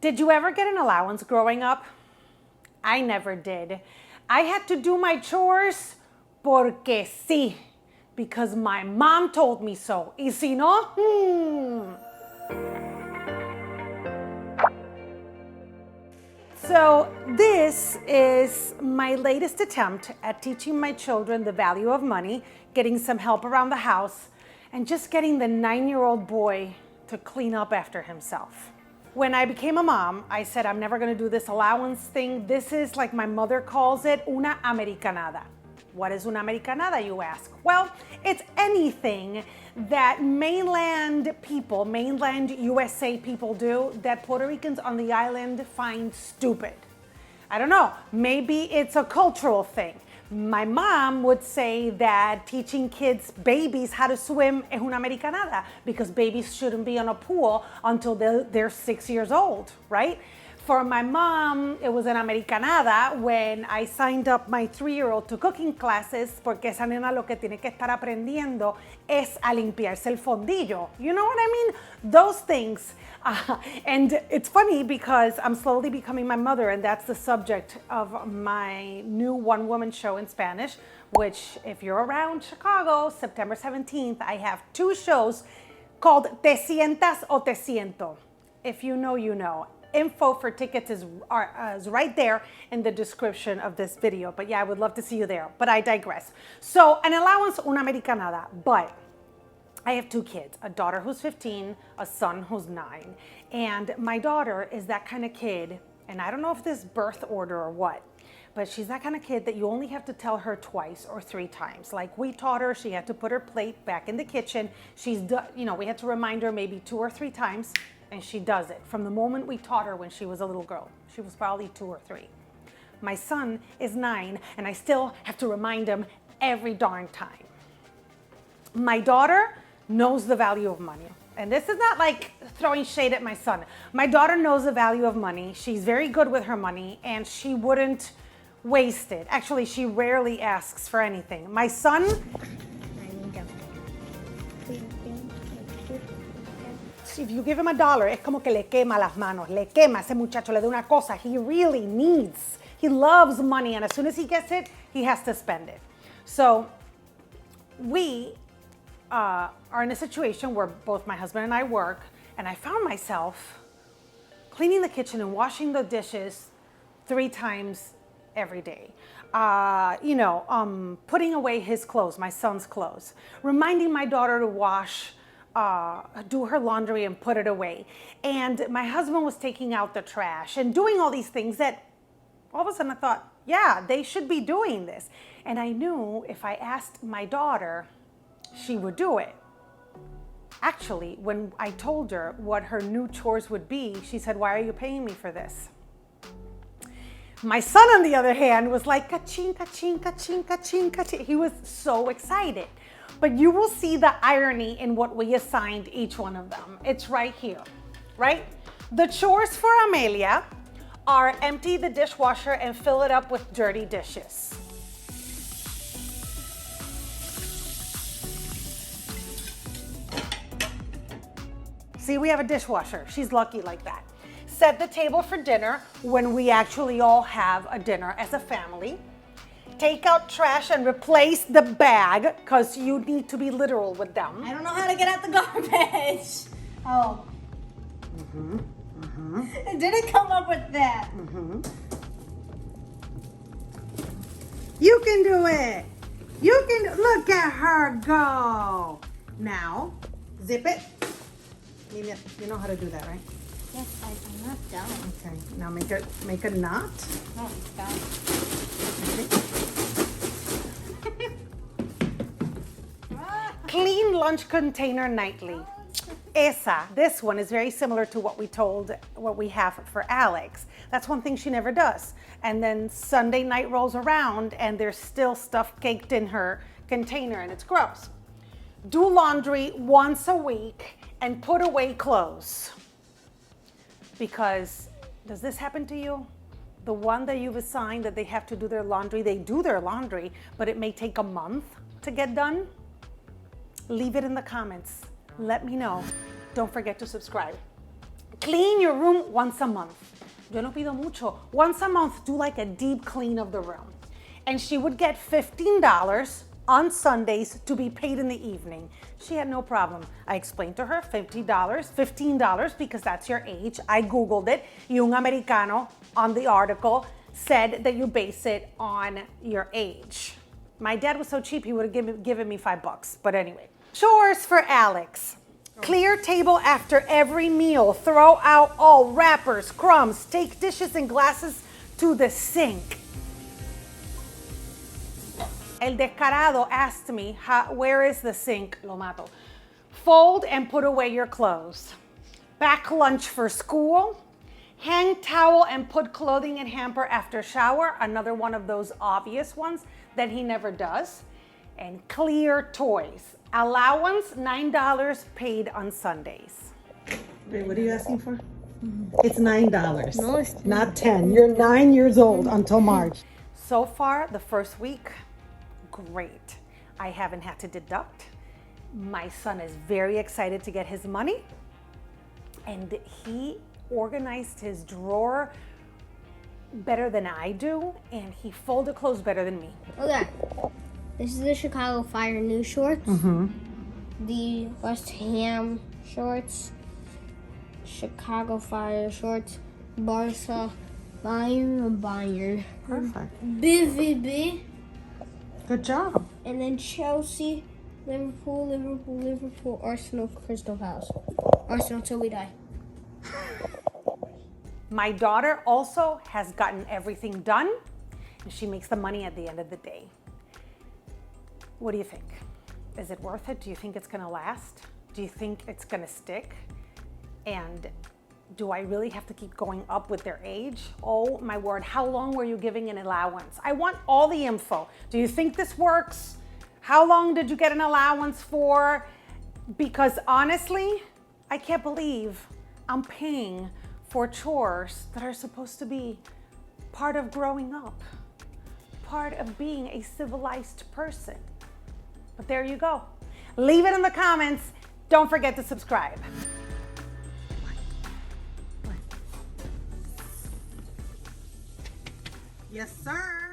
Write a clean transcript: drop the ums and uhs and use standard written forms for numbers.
Did you ever get an allowance growing up? I never did. I had to do my chores porque sí, because my mom told me so. Y si no, So this is my latest attempt at teaching my children the value of money, getting some help around the house, and just getting the 9-year-old boy to clean up after himself. When I became a mom, I said, I'm never gonna do this allowance thing. This is, like my mother calls it, una americanada. What is una americanada, you ask? Well, it's anything that mainland people, mainland USA people do that Puerto Ricans on the island find stupid. I don't know, maybe it's a cultural thing. My mom would say that teaching kids, babies, how to swim es una americanada because babies shouldn't be on a pool until they're 6 years old, right? For my mom, it was an americanada when I signed up my 3-year-old to cooking classes porque esa nena lo que tiene que estar aprendiendo es a limpiarse el fondillo. You know what I mean? Those things. And it's funny because I'm slowly becoming my mother, and that's the subject of my new one-woman show in Spanish, which if you're around Chicago, September 17th, I have 2 shows called Te Sientas o Te Siento. If you know, you know. Info for tickets is right there in the description of this video. But yeah, I would love to see you there. But I digress. So an allowance, una americanada. But I have 2 kids, a daughter who's 15, a son who's 9. And my daughter is that kind of kid, and I don't know if this birth order or what, but she's that kind of kid that you only have to tell her twice or 3 times. Like we taught her, she had to put her plate back in the kitchen. We had to remind her maybe 2 or 3 times. And she does it from the moment we taught her when she was a little girl. She was probably 2 or 3. My son is 9, and I still have to remind him every darn time. My daughter knows the value of money. And this is not like throwing shade at my son. My daughter knows the value of money. She's very good with her money, and she wouldn't waste it. Actually, she rarely asks for anything. My son, if you give him $1, es como que le quema las manos, le quema ese muchacho, le da una cosa he really needs. He loves money, and as soon as he gets it, he has to spend it. So we are in a situation where both my husband and I work, and I found myself cleaning the kitchen and washing the dishes 3 times every day. Putting away his clothes, my son's clothes, reminding my daughter to do her laundry and put it away. And my husband was taking out the trash and doing all these things that all of a sudden I thought, yeah, they should be doing this. And I knew if I asked my daughter, she would do it. Actually, when I told her what her new chores would be, she said, why are you paying me for this? My son, on the other hand, was like, ka-ching, ka-ching, ka-ching, ka-ching, ka-ching. He was so excited. But you will see the irony in what we assigned each one of them. It's right here, right? The chores for Amelia are empty the dishwasher and fill it up with dirty dishes. See, we have a dishwasher. She's lucky like that. Set the table for dinner when we actually all have a dinner as a family. Take out trash and replace the bag, because you need to be literal with them. I don't know how to get out the garbage. Oh. I didn't come up with that. You can do it. Look at her go. Now, zip it. You know how to do that, right? Yes, I'm not done. Okay, now make a knot. Oh, God. Clean lunch container nightly. This one is very similar to what we have for Alex. That's one thing she never does. And then Sunday night rolls around and there's still stuff caked in her container and it's gross. Do laundry once a week and put away clothes. Because, does this happen to you? The one that you've assigned that they have to do their laundry, they do their laundry, but it may take a month to get done? Leave it in the comments. Let me know. Don't forget to subscribe. Clean your room once a month. Yo no pido mucho. Once a month, do like a deep clean of the room. And she would get $15 on Sundays to be paid in the evening. She had no problem. I explained to her $15 because that's your age. I Googled it. Y un americano on the article said that you base it on your age. My dad was so cheap, he would have given me $5. But anyway, chores for Alex. Clear table after every meal. Throw out all wrappers, crumbs. Take dishes and glasses to the sink. El descarado asked me, where is the sink? Lo mato. Fold and put away your clothes. Pack lunch for school. Hang towel and put clothing in hamper after shower. Another one of those obvious ones that he never does. And clear toys. Allowance, $9 paid on Sundays. Wait, what are you asking for? It's $9. No, it's not 10. You're 9 years old until March. So far, the first week, great. I haven't had to deduct. My son is very excited to get his money. And he organized his drawer better than I do. And he folded clothes better than me. Okay. This is the Chicago Fire new shorts. Mm-hmm. The West Ham shorts. Chicago Fire shorts. Barca. Bayern. Perfect. BVB. Good job. And then Chelsea, Liverpool, Arsenal, Crystal Palace. Arsenal till we die. My daughter also has gotten everything done, and she makes the money at the end of the day. What do you think? Is it worth it? Do you think it's gonna last? Do you think it's gonna stick? And do I really have to keep going up with their age? Oh my word, how long were you giving an allowance? I want all the info. Do you think this works? How long did you get an allowance for? Because honestly, I can't believe I'm paying for chores that are supposed to be part of growing up, part of being a civilized person. But there you go. Leave it in the comments. Don't forget to subscribe. Yes, sir.